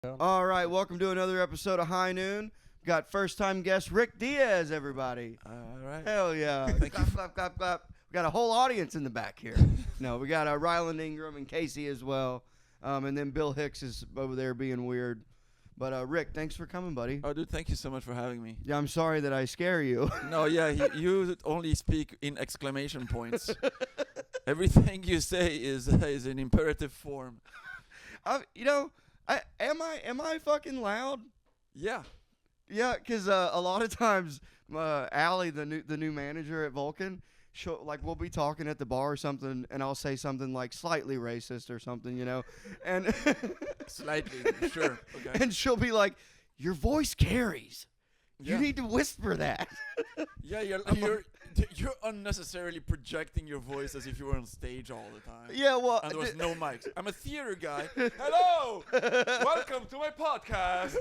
All right, welcome to another episode of High Noon. Got first-time guest Ric Diez, everybody. All right. Hell yeah. Thank you. Clap, clap, clap. We got a whole audience in the back here. No, we got Ryland Ingram and Casey as well. And then Bill Hicks is over there being weird. But Rick, thanks for coming, buddy. Oh, dude, thank you so much for having me. Yeah, I'm sorry that I scare you. No, yeah, you only speak in exclamation points. Everything you say is in imperative form. Am I fucking loud? Yeah. Yeah, because a lot of times, Allie, the new manager at Vulcan, we'll be talking at the bar or something, and I'll say something like slightly racist or something, and Slightly, sure. Okay. and she'll be like, "Your voice carries. Yeah. You need to whisper that." Yeah, you're unnecessarily projecting your voice as if you were on stage all the time. Yeah, well, And there was no mics. I'm a theater guy. Hello, welcome to my podcast.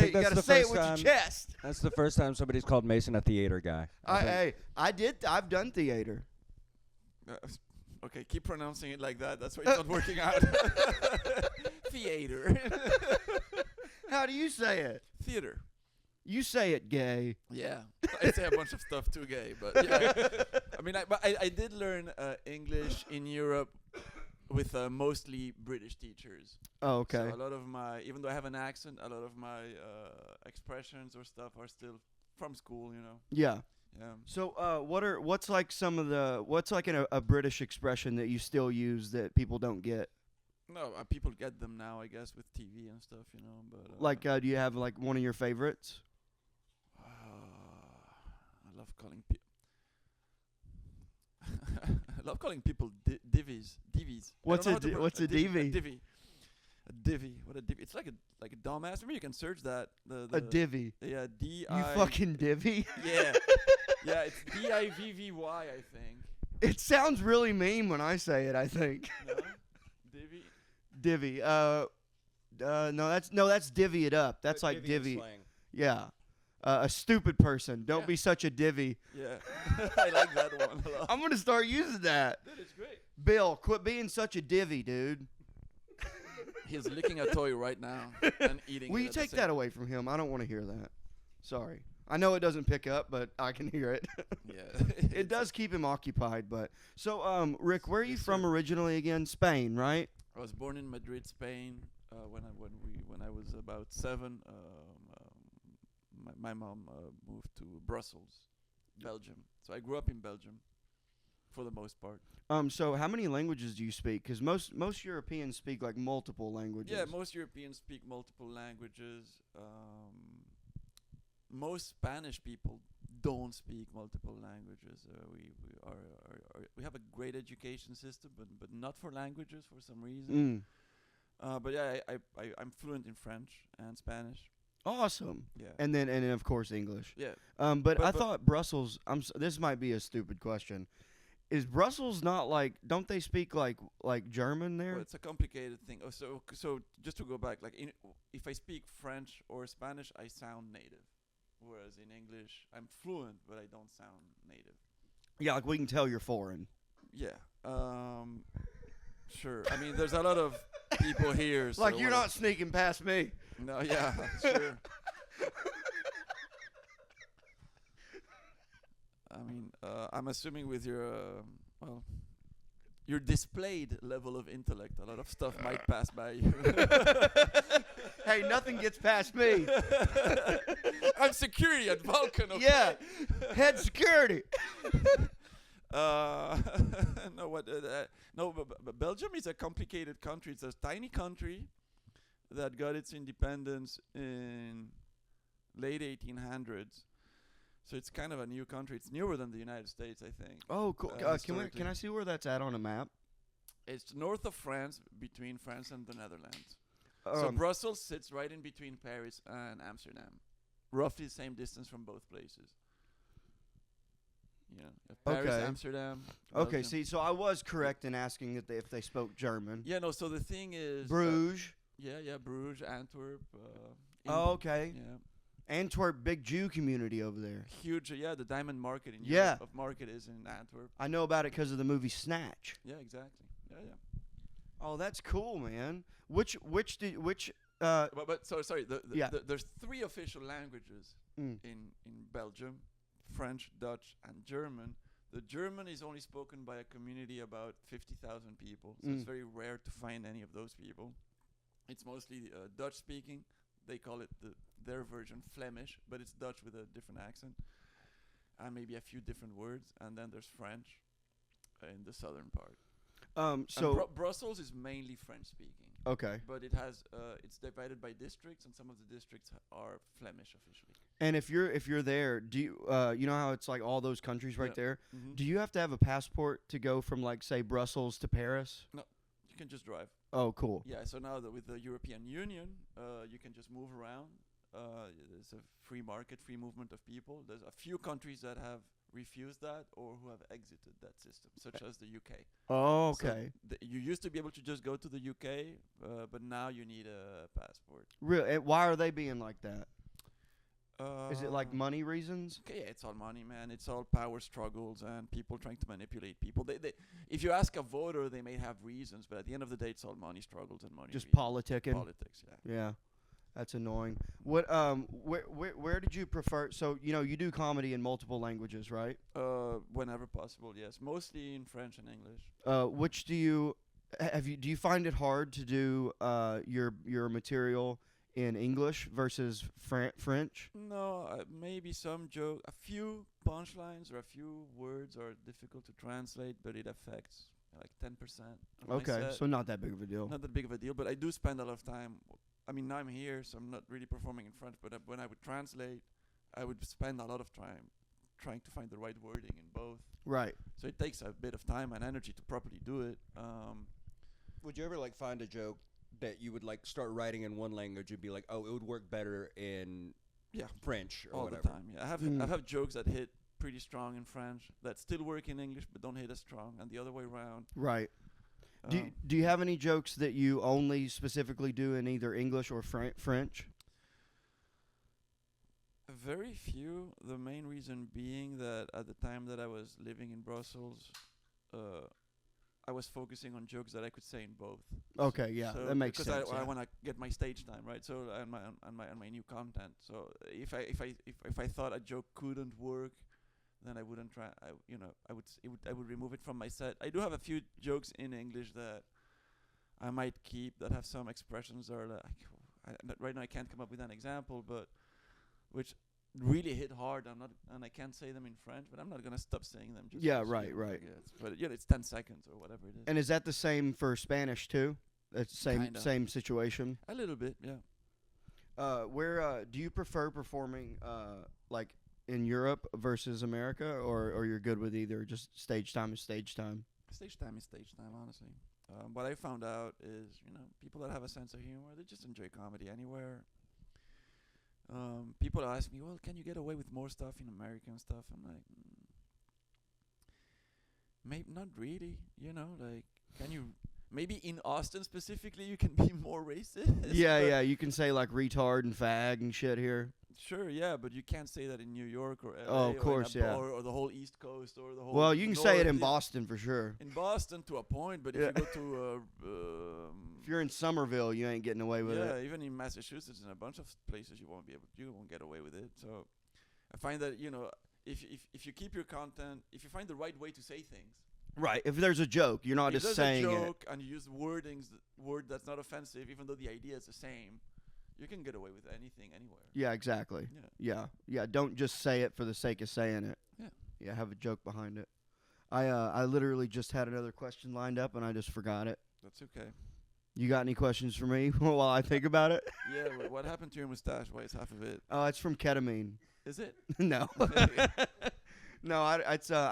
you gotta say it with your chest. That's the first time somebody's called Mason a theater guy. I've done theater. Okay, keep pronouncing it like that. That's why it's not working out. Theater. How do you say it? Theater. You say it gay. Yeah, I say a bunch of stuff too gay, but yeah. I mean, I did learn English in Europe with mostly British teachers. Oh, okay. So a lot of even though I have an accent, a lot of my expressions or stuff are still from school, Yeah. Yeah. So, what's like a British expression that you still use that people don't get? No, people get them now, I guess, with TV and stuff, But Do you have like one of your favorites? I love calling I love calling people divvies. What's a divvy? A divvy. A divvy. What a divvy? It's like a dumbass. Maybe you can search that. A divvy. Yeah, You fucking divvy. Yeah. Yeah, it's DIVVY, I think. It sounds really mean when I say it, I think. No? Divvy? Divvy. No, that's divvy it up. That's like divvy. Yeah. A stupid person. Don't be such a divvy. Yeah. I like that one a lot. I'm going to start using that. Dude, it's great. Bill, quit being such a divvy, dude. He's licking a toy right now and eating Will it you at the take same that away from him? I don't want to hear that. Sorry. I know it doesn't pick up, but I can hear it. Yeah. It does keep him occupied, but so Rick, where are you Yes, from sir. originally again? Spain, right? I was born in Madrid, Spain. When I was about 7, my mom moved to Brussels, Belgium. So I grew up in Belgium, for the most part. So how many languages do you speak? Because most Europeans speak like multiple languages. Yeah, most Europeans speak multiple languages. Most Spanish people don't speak multiple languages. We have a great education system, but not for languages for some reason. But yeah, I'm fluent in French and Spanish. Awesome. Yeah. And then of course English. Yeah. But I thought Brussels. This might be a stupid question. Is Brussels not like? Don't they speak like German there? Well, it's a complicated thing. Oh, so just to go back, if I speak French or Spanish, I sound native. Whereas in English, I'm fluent, but I don't sound native. Yeah, like we can tell you're foreign. Yeah. Sure. I mean, there's a lot of people here. So Like you're not sneaking past me. No. Yeah. Sure. I mean, I'm assuming with your displayed level of intellect, a lot of stuff might pass by you. Hey, nothing gets past me. I'm security at Vulcan. Okay? Yeah, head security. No, but Belgium is a complicated country. It's a tiny country that got its independence in late 1800s. So it's kind of a new country. It's newer than the United States, I think. Oh, cool. Can I see where that's at on a map? It's north of France, between France and the Netherlands. So Brussels sits right in between Paris and Amsterdam. Roughly the same distance from both places. Paris, Okay. Amsterdam. Okay, Belgium. see, so I was correct in asking if they spoke German. Yeah, no, so the thing is... Bruges. Yeah, Bruges, Antwerp. Okay. Yeah. Antwerp, big Jew community over there. Huge, the diamond market in Yeah. Europe of market is in Antwerp. I know about it because of the movie Snatch. Yeah, exactly. Yeah. Oh, that's cool, man. Which But sorry. Yeah. There's 3 official languages Mm. in Belgium: French, Dutch, and German. The German is only spoken by a community about 50,000 people, so it's Mm. very rare to find any of those people. It's mostly Dutch speaking. They call it their version Flemish, but it's Dutch with a different accent and maybe a few different words. And then there's French in the southern part. So And Brussels is mainly French speaking, okay. but it has it's divided by districts, and some of the districts are Flemish officially. And if you're there, do you you know how it's like all those countries right Yeah. there? Mm-hmm. Do you have to have a passport to go from like say Brussels to Paris? You can just drive. Oh, cool. Yeah, so now with the European Union, you can just move around. There's a free market, free movement of people. There's a few countries that have refused that or who have exited that system, such as the UK. Oh, So okay. you used to be able to just go to the UK, but now you need a passport. Real? Why are they being like that? Is it like Uh, money reasons? Okay, yeah, it's all money, man. It's all power struggles and people trying to manipulate people. If you ask a voter, they may have reasons, but at the end of the day, it's all money struggles and money. Just reasons. politicking. Politics, yeah. Yeah, that's annoying. What where did you prefer? So you do comedy in multiple languages, right? Whenever possible, yes. Mostly in French and English. Which do you do you find it hard to do your material in English versus French? No, maybe some joke, a few punchlines or a few words are difficult to translate, but it affects like 10%. of my Okay, set. so not that big of a deal. Not that big of a deal, but I do spend a lot of time. I mean, now I'm here, so I'm not really performing in French, but when I would translate, I would spend a lot of time trying to find the right wording in both. Right. So it takes a bit of time and energy to properly do it. Would you ever like find a joke that you would like start writing in one language and be like, oh, it would work better in Yeah, French or all whatever? the time. Yeah, Mm. I have jokes that hit pretty strong in French that still work in English but don't hit as strong, and the other way around. Right. Um, Do you have any jokes that you only specifically do in either English or French? Very few. The main reason being that at the time that I was living in Brussels, I was focusing on jokes that I could say in both. Okay, yeah, So that makes because sense. I yeah. want to get my stage time right. So on my new content. So if I thought a joke couldn't work, then I wouldn't try. I would remove it from my set. I do have a few jokes in English that I might keep that have some expressions or right now I can't come up with an example, but which really hit hard. I can't say them in French, but I'm not gonna stop saying them. Just Yeah, 'cause, right, right. But it's 10 seconds or whatever it is. And is that the same for Spanish too? It's Kinda. same situation. A little bit, yeah. Where do you prefer performing like in Europe versus America, or you're good with either? Just stage time is stage time. Stage time is stage time, honestly. What I found out is, people that have a sense of humor, they just enjoy comedy anywhere. People ask me, well, can you get away with more stuff in American stuff? I'm like, maybe not really. Like, can you? Maybe in Austin specifically, you can be more racist. Yeah, but yeah. You can say like retard and fag and shit here. Sure, yeah, but you can't say that in New York or LA Oh, of or course, in a yeah. or the whole East Coast or the whole. Well, you can say it North, in yeah. Boston for sure. In Boston to a point, but Yeah. if you go to If you're in Somerville, you ain't getting away with yeah, it. even in Massachusetts and a bunch of places, you won't get away with it. So I find that if you keep your content, if you find the right way to say things, Right. If there's a joke, you're not if just there's saying a it. joke and you use word that's not offensive, even though the idea is the same, you can get away with anything anywhere. Yeah, exactly. Yeah. Yeah. Don't just say it for the sake of saying it. Yeah. Yeah, have a joke behind it. I literally just had another question lined up and I just forgot it. That's okay. You got any questions for me while I think about it? Yeah, what happened to your mustache? Why is half of it? Oh, it's from ketamine. Is it? No. No, I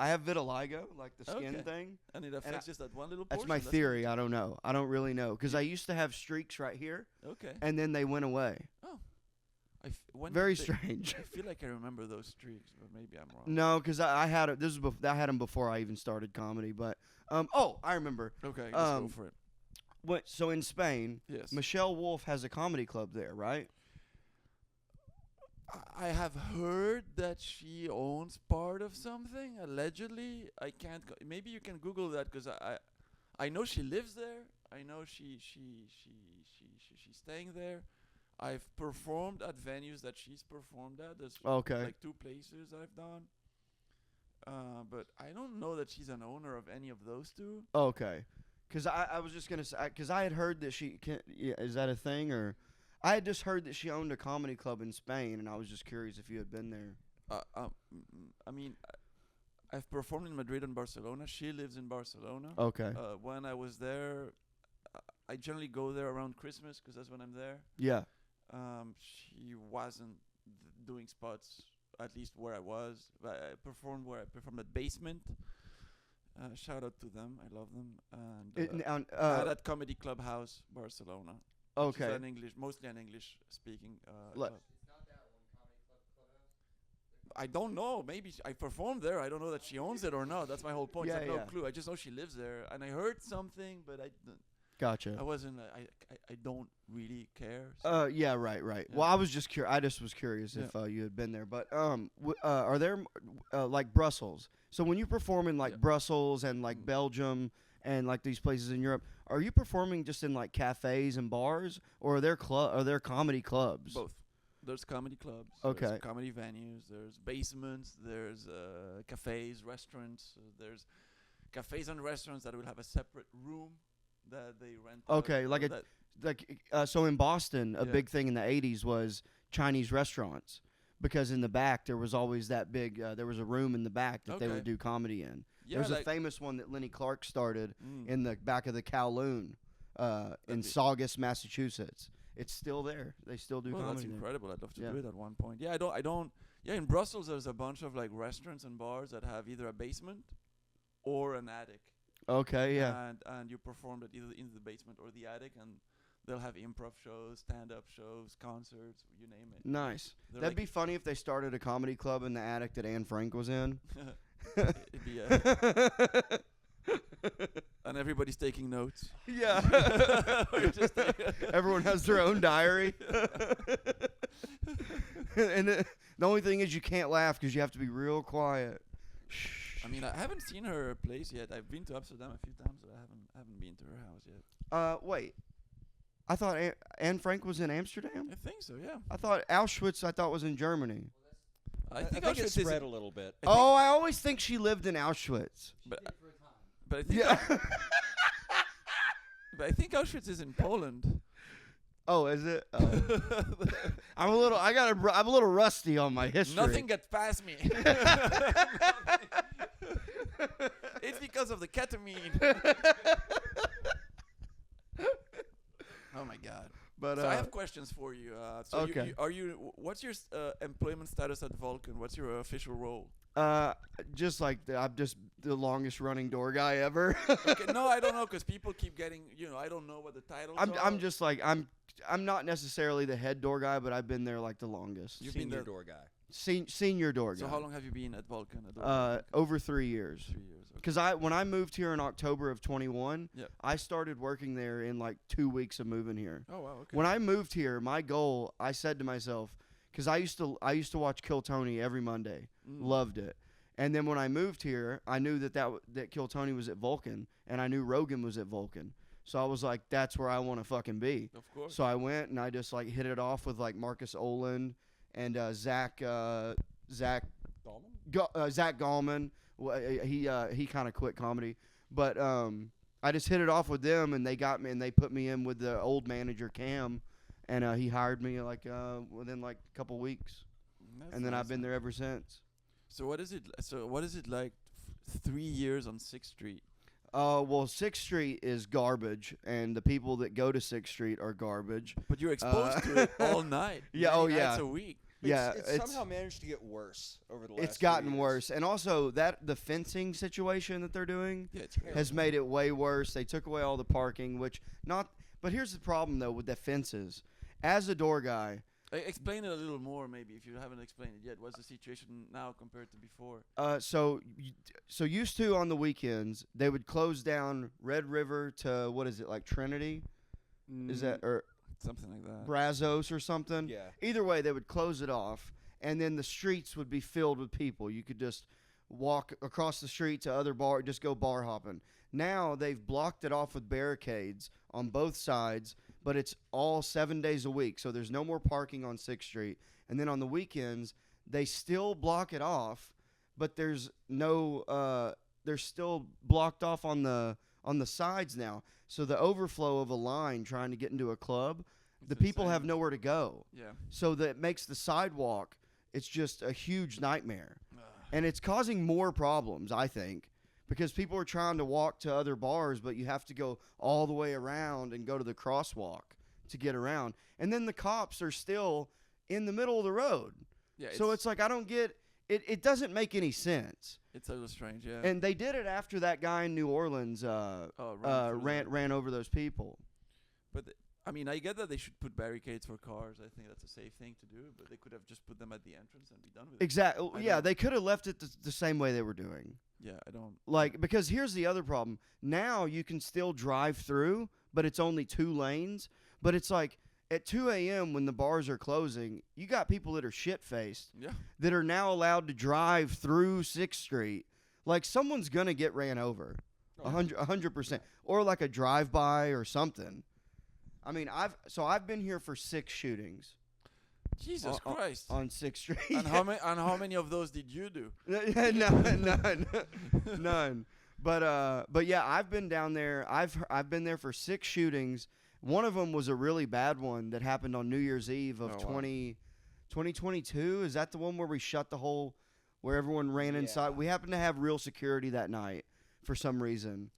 have vitiligo, like the skin Okay. thing. And it affects just that one little That's portion? my theory. I don't know. I don't really know because I used to have streaks right here, Okay. and then they went away. Oh. Very strange. I feel like I remember those streaks, but maybe I'm wrong. No, because I had it. I had them before I even started comedy. But I remember. Okay, let's go Um, for it. So in Spain, Yes. Michelle Wolf has a comedy club there, right? I have heard that she owns part of something, allegedly. I can't. Maybe you can Google that because I know she lives there. she's staying there. I've performed at venues that she's performed at. There's Okay. like 2 places I've done. But I don't know that she's an owner of any of those 2. Okay. Because I was just gonna say, because I had heard that she yeah, is that a thing, or I had just heard that she owned a comedy club in Spain, and I was just curious if you had been there. I mean, I've performed in Madrid and Barcelona. She lives in Barcelona. Okay. When I was there, I generally go there around Christmas 'cause that's when I'm there. Yeah. She wasn't doing spots, at least where I was. I performed at Basement. Shout out to them. I love them. And at Comedy Clubhouse, Barcelona. Which is okay. mostly an English speaking. Le- I don't know. Maybe I performed there. I don't know that she owns it or not. That's my whole point. I have no clue. I just know she lives there, and I heard something, but I Gotcha. wasn't. I don't really care. So. Yeah. Right. Right. Yeah. Well, I was just curious. I just was curious Yeah. if you had been there. But are there like Brussels? So when you perform in like Yeah. Brussels and like Mm. Belgium and like these places in Europe, are you performing just in like cafes and bars, or are there comedy clubs? Both. There's comedy clubs. Okay. There's comedy venues. There's basements. There's cafes, restaurants. There's cafes and restaurants that will have a separate room that they rent. Okay, like so in Boston, a Yeah. big thing in the 80s was Chinese restaurants, because in the back there was always that big there was a room in the back that they Okay. would do comedy in. Yeah, There's a like- famous one that Lenny Clark started Mm. in the back of the Kowloon in be- Saugus, Massachusetts. It's still there. They still do Well, that's comedy there. incredible. I'd love to Yeah. do it at one point. Yeah, I don't. Yeah, in Brussels, there's a bunch of like restaurants and bars that have either a basement or an attic. Okay, yeah. And you perform at either in the basement or the attic, and they'll have improv shows, stand-up shows, concerts, you name it. Nice. They're That'd like- be funny if they started a comedy club in the attic that Anne Frank was in. It'd be, and everybody's taking notes. Yeah. We're just Everyone has their own diary. And the only thing is you can't laugh because you have to be real quiet. I mean, I haven't seen her place yet. I've been to Amsterdam a few times, but I haven't been to her house yet. Wait. I thought Anne Frank was in Amsterdam? I think so, yeah. I thought Auschwitz was in Germany. I think it Auschwitz is spread a little bit. Oh, I always think she lived in Auschwitz. but I think Yeah. but I think Auschwitz is in Poland. Oh, is it? I'm a little rusty on my history. Nothing gets past me. It's because of the ketamine. Oh my God. But So I have questions for you. So okay. What's your employment status at Vulcan? What's your official role? just like I'm just the longest running door guy ever. Okay, no, I don't know, because people keep getting, I don't know what the titles are. I'm just like I'm not necessarily the head door guy, but I've been there like the longest. You've been Senior there. door guy. Senior door guy. So how long have you been at Vulcan? At Over 3 years. 3 years. Okay. Because when I moved here in October of 21, Yep. I started working there in like 2 weeks of moving here. Oh wow. Okay. When I moved here, my goal, I said to myself, because I used to watch Kill Tony every Monday, loved it, and then when I moved here, I knew that Kill Tony was at Vulcan, and I knew Rogan was at Vulcan, so I was like, that's where I want to fucking be. Of course. So I went and I just like hit it off with like Marcus Oland and Zach Gallman. Well, he kind of quit comedy, but I just hit it off with them, and they got me, and they put me in with the old manager Cam, and he hired me like within like a couple weeks, That's and then nice, I've been man. there ever since. So what is it like? 3 years on 6th Street. Well, 6th Street is garbage, and the people that go to 6th Street are garbage. But you're exposed to it all night. Yeah, many oh, nights yeah. a week. Yeah, it's somehow managed to get worse over the last. it's gotten 3 years. worse, and also the fencing situation that they're doing Yeah, it's crazy. has made it way worse. They took away all the parking, but here's the problem though with the fences. As a door guy, Explain it a little more, maybe, if you haven't explained it yet. What's the situation now compared to before? so used to on the weekends they would close down Red River to what is it, like Trinity? Is that or Something like that. Brazos or something? Yeah. Either way, they would close it off, and then the streets would be filled with people. You could just walk across the street to other bar, just go bar hopping. Now they've blocked it off with barricades on both sides, but it's all 7 days a week. So there's no more parking on 6th Street. And then on the weekends, they still block it off, but there's no they're still blocked off on the sides now. So the overflow of a line trying to get into a club, the people have nowhere to go. Yeah. So that makes the sidewalk, it's just a huge nightmare. And it's causing more problems, I think, because people are trying to walk to other bars, but you have to go all the way around and go to the crosswalk to get around. And then the cops are still in the middle of the road. Yeah. So it's like, I don't get it. It doesn't make any sense. It's a little strange, yeah. And they did it after that guy in New Orleans ran over those people. But I mean, I get that they should put barricades for cars. I think that's a safe thing to do. But they could have just put them at the entrance and be done with it. Exactly. Yeah, don't- they could have left it the same way they were doing. Yeah, I don't. Like, because here's the other problem. Now you can still drive through, but it's only 2 lanes. But it's like at 2 a.m. when the bars are closing, you got people that are shit-faced Yeah. that are now allowed to drive through 6th Street. Like, someone's going to get ran over. 100%. Or like a drive-by or something. I mean, I've been here for 6 shootings Jesus Christ. on 6th Street. And how many of those did you do? None. But yeah, I've been down there. I've been there for 6 shootings. One of them was a really bad one that happened on New Year's Eve of 2022. Is that the one where we shut the whole, where everyone ran inside? We happened to have real security that night for some reason.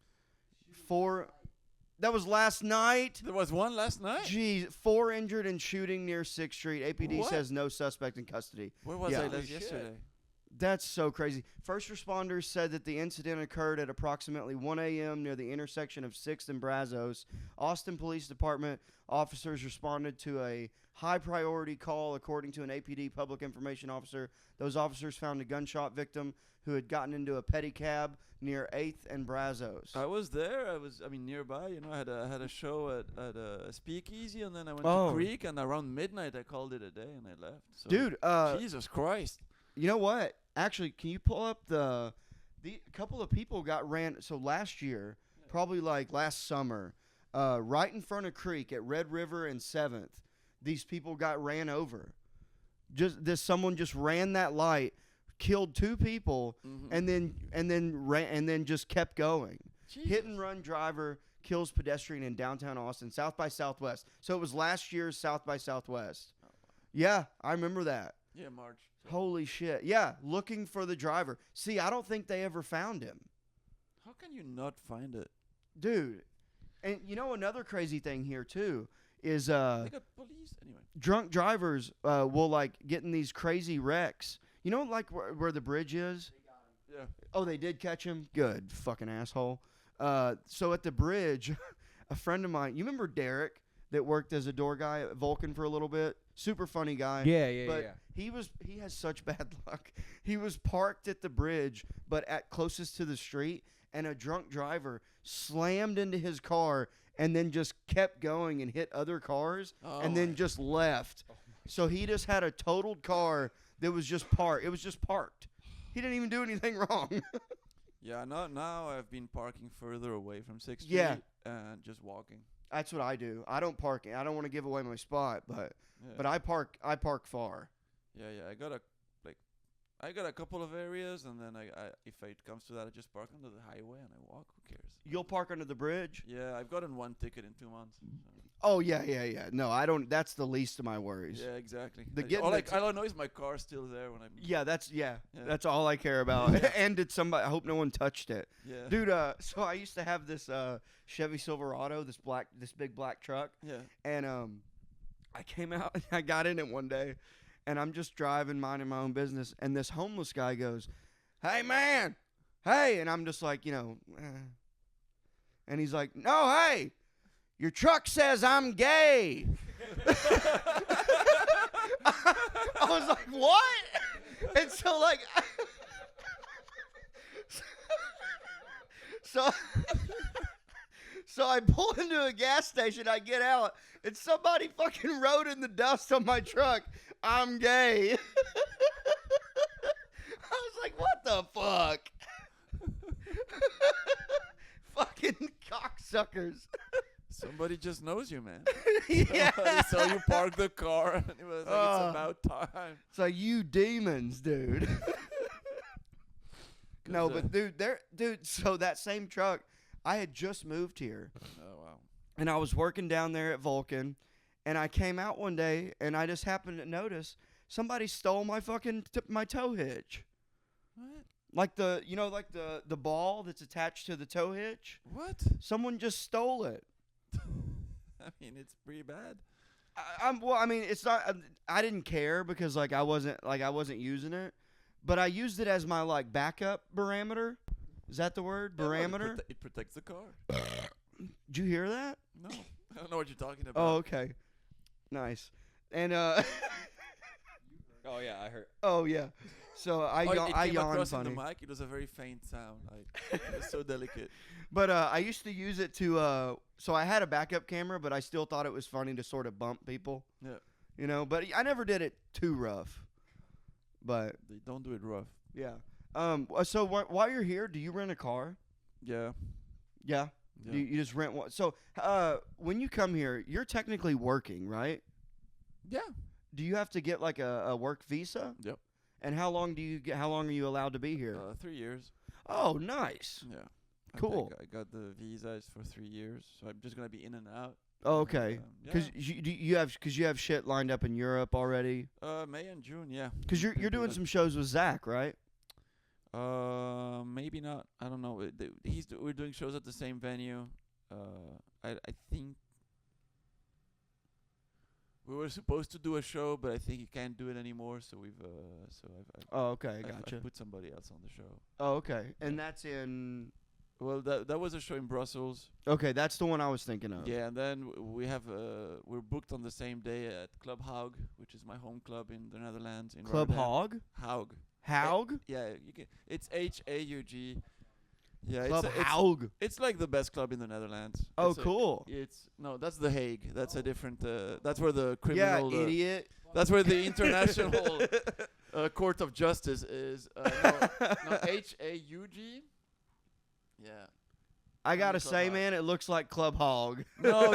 That was last night. There was one last night? Jeez, 4 injured in shooting near 6th Street. APD What? says no suspect in custody. Where was Yeah. I Holy shit. yesterday? That's so crazy. First responders said that the incident occurred at approximately 1 a.m. near the intersection of 6th and Brazos. Austin Police Department officers responded to a high-priority call, according to an APD public information officer. Those officers found a gunshot victim who had gotten into a pedicab near 8th and Brazos. I was there. I mean, nearby. You know, I had a show at a speakeasy, and then I went Oh. to Creek, and around midnight I called it a day, and I left. So Dude, Jesus Christ. you know what? Actually, can you pull up the couple of people got ran? So last year, probably like last summer, right in front of Creek at Red River and 7th, these people got ran over. Someone just ran that light, killed 2 people, and then just kept going. Jesus. Hit and run driver kills pedestrian in downtown Austin, South by Southwest. So it was last year's South by Southwest. Yeah, I remember that. Yeah, March. So Holy shit. Yeah, looking for the driver. See, I don't think they ever found him. how can you not find it? Dude. And you know another crazy thing here too is They got police anyway. drunk drivers will like get in these crazy wrecks. You know like where the bridge is? Yeah. Oh, they did catch him? Good. Fucking asshole. So at the bridge, a friend of mine, you remember Derek that worked as a door guy at Vulcan for a little bit? Super funny guy. But he has such bad luck. He was parked at the bridge, but at closest to the street, and a drunk driver slammed into his car and then just kept going and hit other cars and then just left. So he just had a totaled car that was just parked. It was just parked. He didn't even do anything wrong. Yeah, now I've been parking further away from 6th Street Yeah. and just walking. That's what I do. I don't park. I don't want to give away my spot, Yeah. but I park far. Yeah, I got a couple of areas, and then I if it comes to that, I just park under the highway and I walk. Who cares? You'll park under the bridge? Yeah, I've gotten 1 ticket in 2 months. So. Oh yeah. No, I don't. That's the least of my worries. Yeah, exactly. getting All the I don't know is my car's still there when I'm. Yeah, that's Yeah. That's all I care about. And did somebody? I hope no one touched it, Yeah. dude. So I used to have this Chevy Silverado, this big black truck, Yeah. and I came out. I got in it one day, and I'm just driving, minding my own business, and this homeless guy goes, "Hey man, hey," and I'm just like, and he's like, "No, hey, your truck says I'm gay." I was like, "What?" And so like, so I pull into a gas station. I get out, and somebody fucking wrote in the dust on my truck, "I'm gay." I was like, "What the fuck?" Fucking cocksuckers. Somebody just knows you, man. Yeah. Somebody saw you park the car, and it was like, it's about time. It's like, you demons, dude. No, but dude, so that same truck, I had just moved here. Oh, wow. And I was working down there at Vulcan, and I came out one day, and I just happened to notice somebody stole my fucking my tow hitch. What? Like the ball that's attached to the tow hitch. What? Someone just stole it. I mean, it's pretty bad. I mean, it's not. I didn't care because I wasn't using it, but I used it as my backup barometer. Is that the word? Yeah, well, Barometer? it protects the car. Did you hear that? No, I don't know what you're talking about. Oh, okay. Nice. And Oh yeah, I heard. oh yeah. So I It came yawned across funny. in the mic. It was a very faint sound. It was so delicate. But I used to use it to so I had a backup camera, but I still thought it was funny to sort of bump people. Yeah. But I never did it too rough. But They don't do it rough. yeah. So while you're here, do you rent a car? Yeah. Yeah. Yeah. You just rent one. So when you come here, you're technically working, right? Yeah. Do you have to get a work visa? Yep. And how long do you get? How long are you allowed to be here? 3 years. Oh, nice. Yeah. Cool. I got the visas for 3 years, so I'm just gonna be in and out. Oh, okay. Yeah. Because you have shit lined up in Europe already. May and June, yeah. Because you're doing some shows with Zach, right? Maybe not. I don't know. We're doing shows at the same venue. I think we were supposed to do a show, but I think he can't do it anymore. So I've Oh, okay, gotcha. I've put somebody else on the show. Oh, okay, and that's in. Well, that was a show in Brussels. Okay, that's the one I was thinking of. Yeah, and then we have we're booked on the same day at Club Haug, which is my home club in the Netherlands. In Club Rotterdam. Hog. Haug. Haug. Yeah, you can. It's Haug. Yeah, Club it's Haug. it's like the best club in the Netherlands. Oh, It's cool. no, that's the Hague. That's a different. That's where the Yeah, criminal. idiot. That's where the international court of justice is. No, Haug. Yeah. I gotta Club say, Hog. man, it looks like Club Hog. No,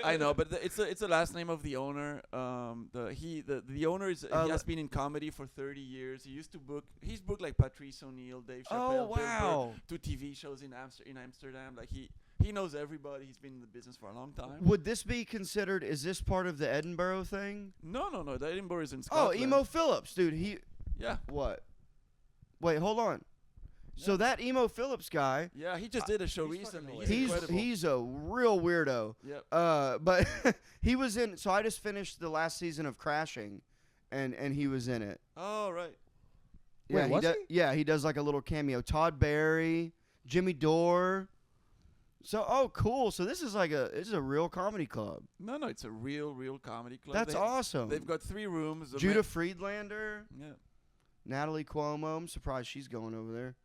I know, but it's the last name of the owner. The owner is he has been in comedy for 30 years. He's booked like Patrice O'Neill, Dave Chappelle, Oh, Bill Burr, wow. 2 TV shows in Amsterdam. Like he knows everybody. He's been in the business for a long time. Would this be considered? Is this part of the Edinburgh thing? No. The Edinburgh is in Oh, Scotland. Emo Phillips, dude. Yeah. What? Wait, hold on. So that Emo Phillips guy, Yeah, he just did a show he's recently. fucking Incredible. he's a real weirdo. Yep. But he was in. So I just finished the last season of Crashing, and he was in it. Oh, right. Yeah, Wait, was he? Yeah, he does like a little cameo. Todd Barry, Jimmy Dore. So cool. So this is a real comedy club. No, it's a real comedy club. That's awesome. They've got 3 rooms. The Judah Friedlander, Yeah. Natalie Cuomo. I'm surprised she's going over there.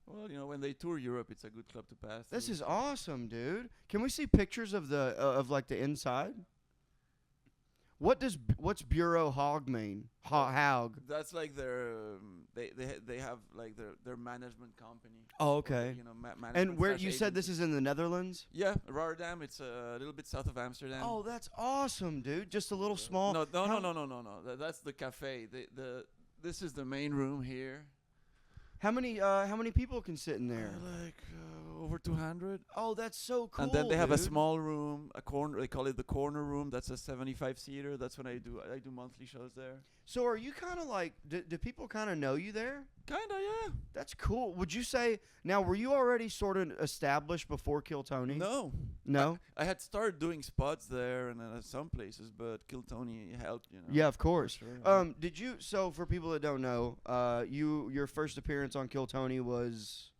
Well, when they tour Europe, it's a good club to pass. This through. is awesome, dude. Can we see pictures of the the inside? What's Bureau Hog mean? Haug. That's like their they have like their management company. Oh, Or, okay. management And where slash you said this agency. is in the Netherlands? Yeah, Rotterdam. It's a little bit south of Amsterdam. Oh, that's awesome, dude. Just a little small. No. How- That's the cafe. This is the main room here. How many people can sit in there? Over 200. Oh, that's so cool. And then they have a dude. small room, a corner. They call it the corner room. That's a 75-seater. That's when I do monthly shows there. So are you kind of like? Do people kind of know you there? Kinda, yeah. That's cool. Would you say now? Were you already sort of established before Kill Tony? No. No. I had started doing spots there and some places, but Kill Tony helped. Yeah, of course. Sure. Did you? So for people that don't know, your first appearance on Kill Tony was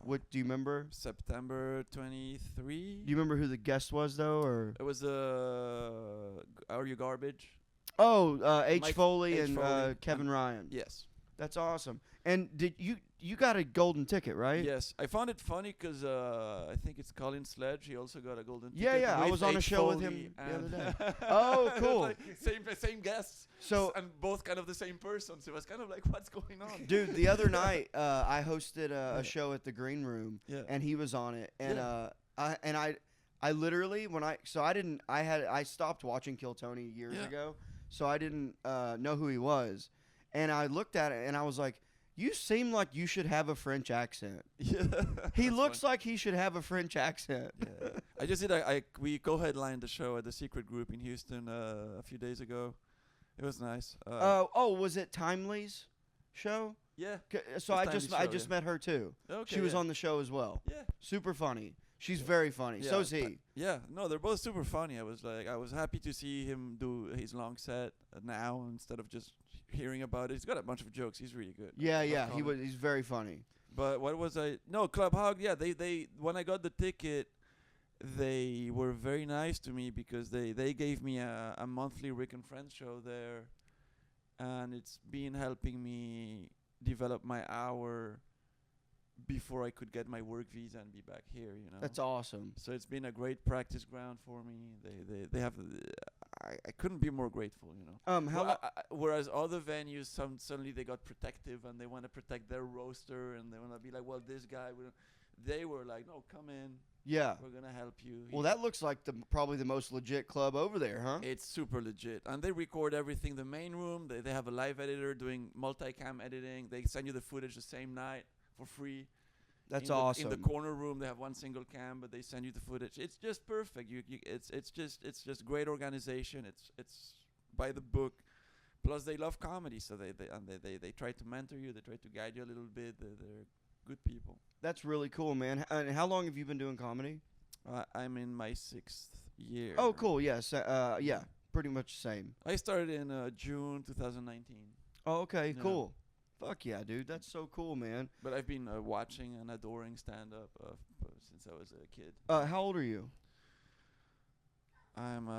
what? Do you remember? September 23. Do you remember who the guest was though, or? It was Are You Garbage? Oh, H. Mike- Foley H. and Foley Kevin and- Ryan. Yes. That's awesome. And did you got a golden ticket, right? Yes, I found it funny because I think it's Colin Sledge. He also got a golden Yeah, ticket. yeah. I with was on a H. show with Foley him the other and- day. Oh, It was cool. like same guests. So, And both kind of the same person. So it was kind of like, what's going on? dude, the other night I hosted a show at the Green Room, Yeah. and he was on it, and Yeah. I literally I stopped watching Kill Tony years Yeah. ago, so I didn't know who he was, and I looked at it and I was like, you seem like you should have a French accent. Yeah. He That's looks fun. like he should have a French accent. Yeah. I just did. We co-headlined the show at the Secret Group in Houston a few days ago. It was nice. Was it Timely's show? Yeah. So It's I Timely's just show, just yeah. met her too. Okay. She was yeah. on the show as well. Yeah. Super funny. She's very funny. Yeah, So's he. Yeah. No, they're both super funny. I was happy to see him do his long set now instead of just hearing about it. He's got a bunch of jokes. He's really good. Yeah, Love yeah. Colin. He's very funny. But what was I? No, Club Hog. Yeah, they when I got the ticket, they were very nice to me because they gave me a monthly Rick and Friends show there, and it's been helping me develop my hour before I could get my work visa and be back here. You know. That's awesome. So it's been a great practice ground for me. They have. I couldn't be more grateful. You know. How Well, whereas other venues, suddenly they got protective and they want to protect their roster and they want to be like, well, this guy. They were like, no, come in. yeah. We're gonna help you. Well, that looks like probably the most legit club over there, huh? It's super legit, and they record everything. The main room, they have a live editor doing multicam editing. They send you the footage the same night for free. That's In awesome. the corner room, they have one single cam, but they send you the footage. It's just perfect. It's just great organization. It's by the book. Plus, they love comedy, so they try to mentor you. They try to guide you a little bit. They're good people. That's really cool, man. And how long have you been doing comedy? I'm in my 6th year. Oh, cool. Yes. Yeah. Pretty much the same. I started in June 2019, Oh, okay. Yeah. Cool. Fuck yeah, dude. That's so cool, man. but I've been watching and adoring stand-up since I was a kid. How old are you? I'm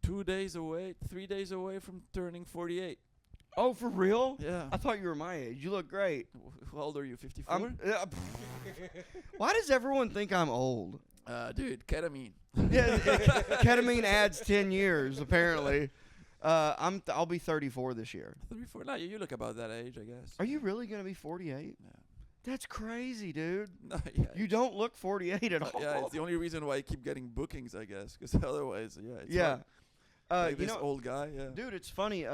3 days away from turning 48. Oh, for real? Yeah. I thought you were my age. You look great. How old are you? 54? Why does everyone think I'm old? Dude, ketamine. Yeah, ketamine adds 10 years apparently. I'll be 34 this year. 34. No, you look about that age, I guess. Are you really gonna be 48? Yeah. That's crazy, dude. No, yeah. You don't look 48 at all. Yeah, it's the only reason why I keep getting bookings, I guess, because otherwise, yeah. It's Yeah. hard. Like You this know, old guy, yeah. dude, it's funny.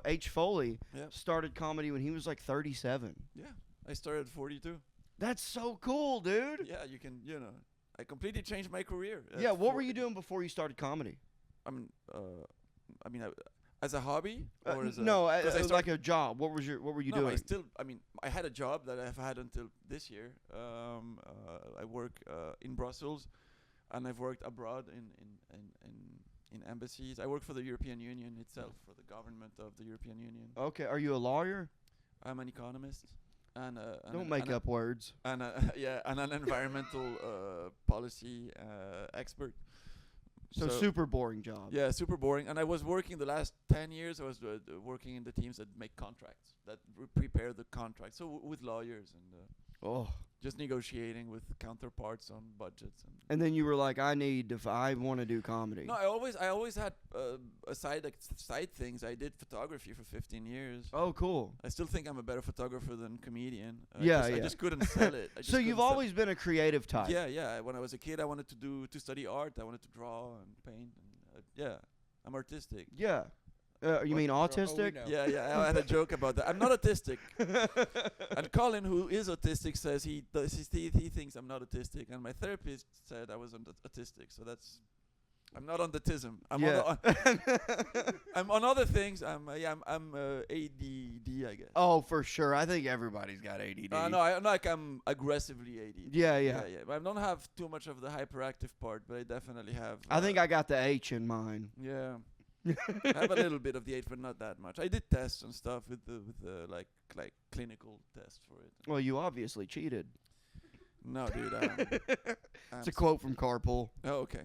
H. Foley Yeah. started comedy when he was like 37. Yeah. I started at 42. That's so cool, dude. Yeah, you can, I completely changed my career. Yeah, what were you doing before you started comedy? As a hobby or as a No, 'cause I like started- a job. What were you no, doing? I had a job that I've had until this year. I work in Brussels, and I've worked abroad in embassies. I work for the European Union itself, for the government of the European Union. Okay, are you a lawyer? I'm an economist, and Don't make up words. and and an environmental policy expert. So super boring job. Yeah, super boring. And I was working the last 10 years. I was working in the teams that make contracts, that prepare the contracts. So with lawyers and Oh. just negotiating with counterparts on budgets. And then you were like, I want to do comedy. No, I always had side things. I did photography for 15 years. Oh, cool. I still think I'm a better photographer than comedian. Yeah, I yeah. just couldn't sell it. So you've always been a creative type. Yeah. When I was a kid, I wanted to study art. I wanted to draw and paint. And, yeah, I'm artistic. Yeah. You mean autistic? No. Yeah. I had a joke about that. I'm not autistic. And Colin, who is autistic, says he thinks I'm not autistic. And my therapist said I was autistic. So I'm not on autism. I'm on other things. I'm ADD, I guess. Oh, for sure. I think everybody's got ADD. No, I'm aggressively ADD. Yeah. But I don't have too much of the hyperactive part, but I definitely have. I think I got the H in mine. Yeah. I have a little bit of the H, but not that much. I did tests and stuff with the like clinical tests for it. Well, you obviously cheated. No, dude. It's a quote from Carpool. Oh, okay.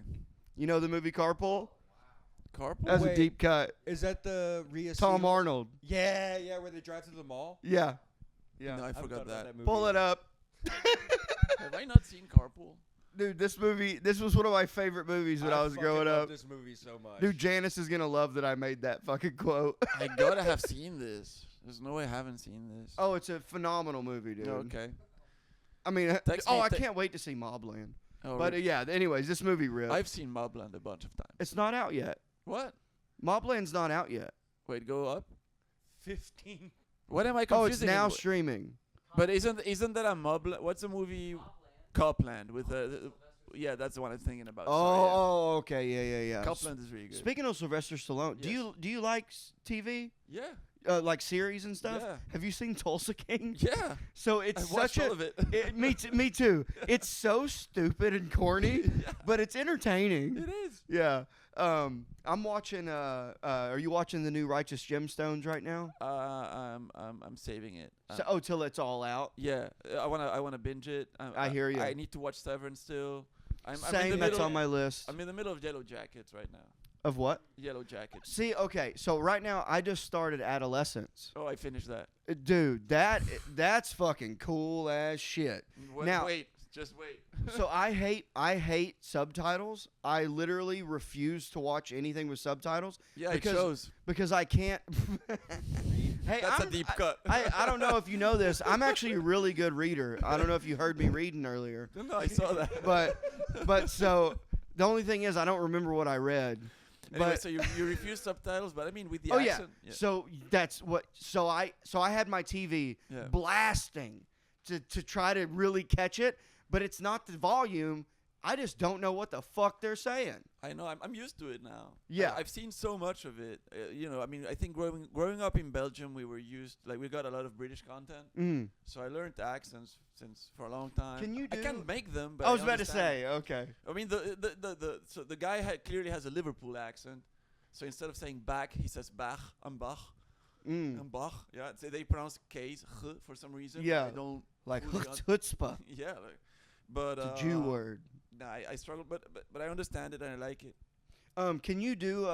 You know the movie Carpool? Carpool. That's a Wait. deep cut. Is that the Rhea Tom Seahorn? Arnold. Yeah, yeah, where they drive to the mall. Yeah. Yeah. No, I haven't forgot thought about that. movie Pull yet. it up. Have I not seen Carpool? Dude, this was one of my favorite movies when I was fucking growing love up. this movie so much. Dude, Janice is gonna love that I made that fucking quote. I gotta have seen this. There's no way I haven't seen this. Oh, it's a phenomenal movie, dude. Okay. I mean, Text oh, me- I te- can't wait to see Mobland. Oh, But really? yeah, anyways, this movie ripped. I've seen Mobland a bunch of times. It's not out yet. What? Mobland's not out yet. Wait, go up. 15. What am I Oh, it's confusing? now it with? streaming. But isn't that a Mobland? What's the movie? Copland with yeah, that's the one I'm thinking about. Oh, okay, yeah, Sorry, yeah. Copland is really good. Speaking of Sylvester Stallone, Yes. do you like TV, Yeah, like series and stuff? Yeah. Have you seen Tulsa King? yeah. So it's I watched such all a of it. me too. It's so stupid and corny, Yeah. but it's entertaining. It is. Yeah. I'm watching. Are you watching the new Righteous Gemstones right now? I'm saving it. Till it's all out. Yeah, I wanna binge it. I hear ya. I need to watch Severance still. I'm in Same. the That's middle, on my list. I'm in the middle of Yellow Jackets right now. Of what? Yellow Jackets. See, okay. So right now, I just started Adolescence. Oh, I finished that. Dude, that's fucking cool as shit. Now- Wait, just wait. So I hate subtitles. I literally refuse to watch anything with subtitles Yeah, because- it shows. because I can't. Hey, That's I'm- a deep cut. I don't know if you know this. I'm actually a really good reader. I don't know if you heard me reading earlier, No, I saw that. but so the only thing is I don't remember what I read. Anyway, But so you refuse subtitles, but I mean with the oh yeah. accent. So that's what. So I had my TV Yeah. blasting to try to really catch it, but it's not the volume. I just don't know what the fuck they're saying. I know. I'm used to it now. Yeah. I've seen so much of it. I mean, I think growing up in Belgium, we got a lot of British content. Mm. So I learned the accents since for a long time. Can you I do- can't make them, but I was about to understand. say, okay. I mean, the guy clearly has a Liverpool accent. So instead of saying back, he says Bach. I'm Bach. Mm. I'm Bach. Yeah. So they pronounce K's for some reason. Yeah. I don't. Like fully chutzpah, Yeah. But the Jew word. Nah, I struggle, but I understand it and I like it. Can you do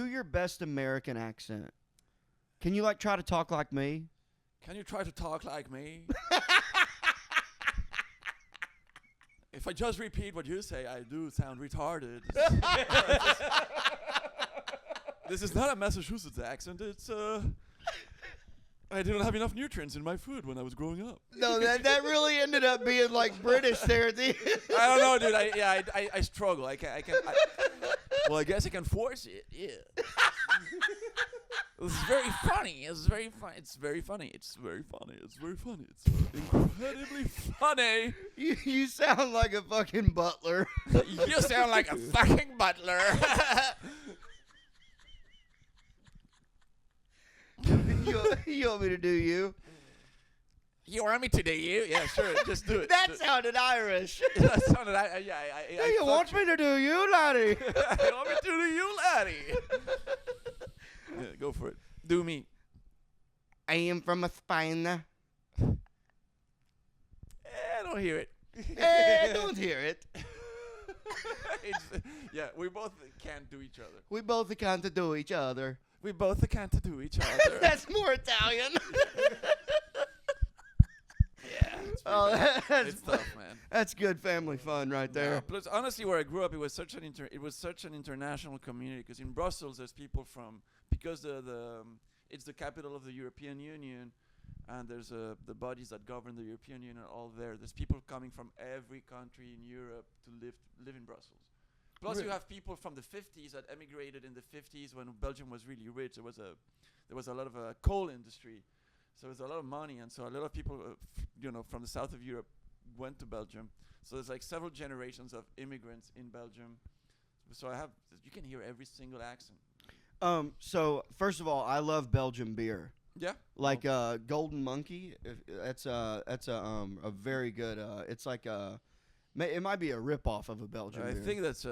your best American accent? Can you like try to talk like me? Can you try to talk like me? If I just repeat what you say, I do sound retarded. This is not a Massachusetts accent. It's I didn't have enough nutrients in my food when I was growing up. No, that really ended up being like British there at the I don't know, dude. I struggle. I well, I guess I can force it. Yeah. It's very funny. It's very funny. It's very funny. It's very funny. It's very funny. It's incredibly funny. You sound like a fucking butler. You sound like a fucking butler. you want me to do you? You want me to do you? Yeah, sure. Just do it. That sounded Irish. That sounded. Do you want me to do you, laddie? You want me to do you, laddie? Yeah, go for it. Do me. I am from Spain. I don't hear it. Don't hear it. Yeah, we both can't do each other. We both can't do each other. We both can't do each other. That's more Italian. Yeah, it's tough, man. That's good family fun right Yeah, there. plus, honestly, where I grew up, it was such an international community. Because in Brussels, there's people from because it's the capital of the European Union, and there's the bodies that govern the European Union are all there. There's people coming from every country in Europe to live in Brussels. Plus, you have people from the 50s that emigrated in the 50s when Belgium was really rich. There was a lot of coal industry, so there's a lot of money, and so a lot of people, from the south of Europe, went to Belgium. So there's like several generations of immigrants in Belgium. So you can hear every single accent. So first of all, I love Belgian beer. Yeah. Like Golden Monkey. That's a very good. It's like it might be a ripoff of a Belgian I beer. think that's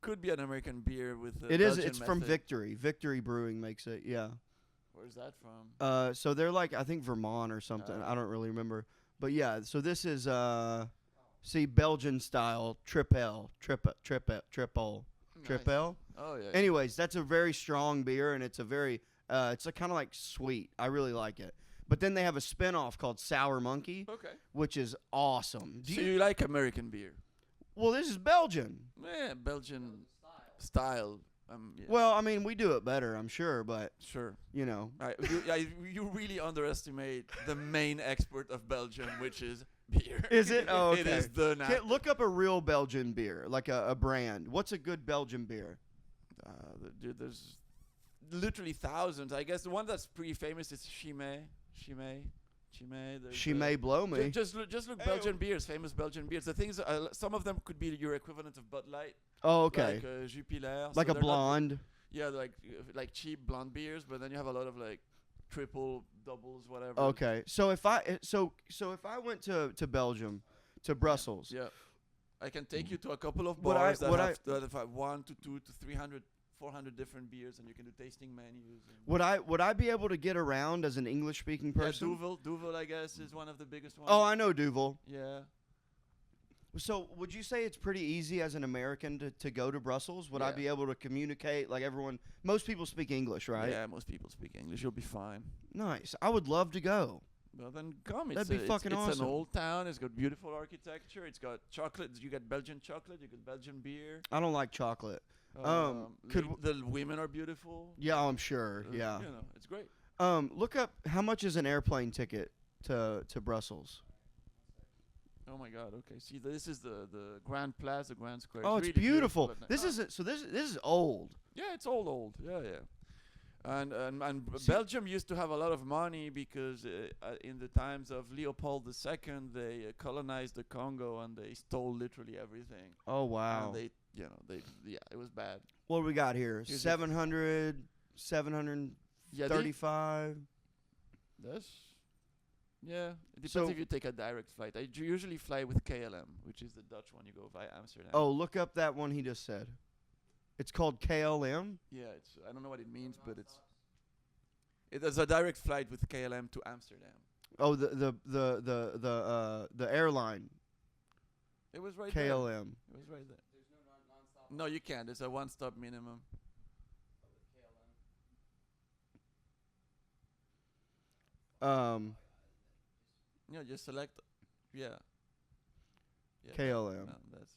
could be an American beer with. It is. Belgian It's from method. Victory. Victory Brewing makes it. Yeah. Where's that from? So they're like I think Vermont or something. I don't really remember. But yeah. So this is Trip Nice. Ale. Oh yeah. Anyways, that's a very strong beer, and it's a very it's a kind of like sweet. I really like it. But then they have a spin-off called Sour Monkey, Okay. which is awesome. Do So you, you like American beer? well, this is Belgian. Yeah, Belgian style. Yeah, Well, I mean, we do it better, I'm sure, but sure. you know. You really underestimate the main export of Belgium, which is beer. Is it? Oh, okay. It is the Look up a real Belgian beer, like a brand. What's a good Belgian beer? Dude, there's literally thousands. I guess the one that's pretty famous is Chimay. She may blow me. Just look Belgian beers, famous Belgian beers. The things, some of them could be your equivalent of Bud Light. Oh, okay. Like Jupiler. Like so a they're not- blonde. Yeah, like cheap blonde beers, but then you have a lot of like triple, doubles, whatever. Okay. So if I if I went to Belgium, to Brussels, Yeah. I can take you to a couple of Would I- bars that would have 1 to 2 to 300, 400 different beers, and you can do tasting menus. And would I be able to get around as an English speaking person? Duvel, I guess, is one of the biggest ones. Oh, I know Duvel. Yeah. So would you say it's pretty easy as an American to go to Brussels? Would I Yeah. be able to communicate like everyone? Most people speak English, right? Yeah, most people speak English. You'll be fine. Nice. I would love to go. Well, then come. That'd be fucking it's awesome. an old town. It's got beautiful architecture. It's got chocolate. You got Belgian chocolate. You got Belgian beer. I don't like chocolate. Could the women are beautiful. Yeah, I'm sure. Yeah. You know, it's great. Look up how much is an airplane ticket to Brussels. Oh my God. Okay. See, this is the Grand Place, the Grand Square. Oh, it's really beautiful. at night. This is this is old. Yeah, it's old. Yeah, yeah. And See- Belgium used to have a lot of money because in the times of Leopold II, they colonized the Congo and they stole literally everything. Oh wow. And it was bad. What do we got here? Here's 700, Yeah, 735. Yeah, it depends So- if you take a direct flight. I usually fly with KLM, which is the Dutch one. You go via Amsterdam. Oh, look up that one he just said. It's called KLM. Yeah, I don't know what it means, but it is a direct flight with KLM to Amsterdam. Oh, the airline It was right there. KLM. It was right there. No, you can't. It's a one-stop minimum. Yeah, just select. Yeah. KLM. No, that's.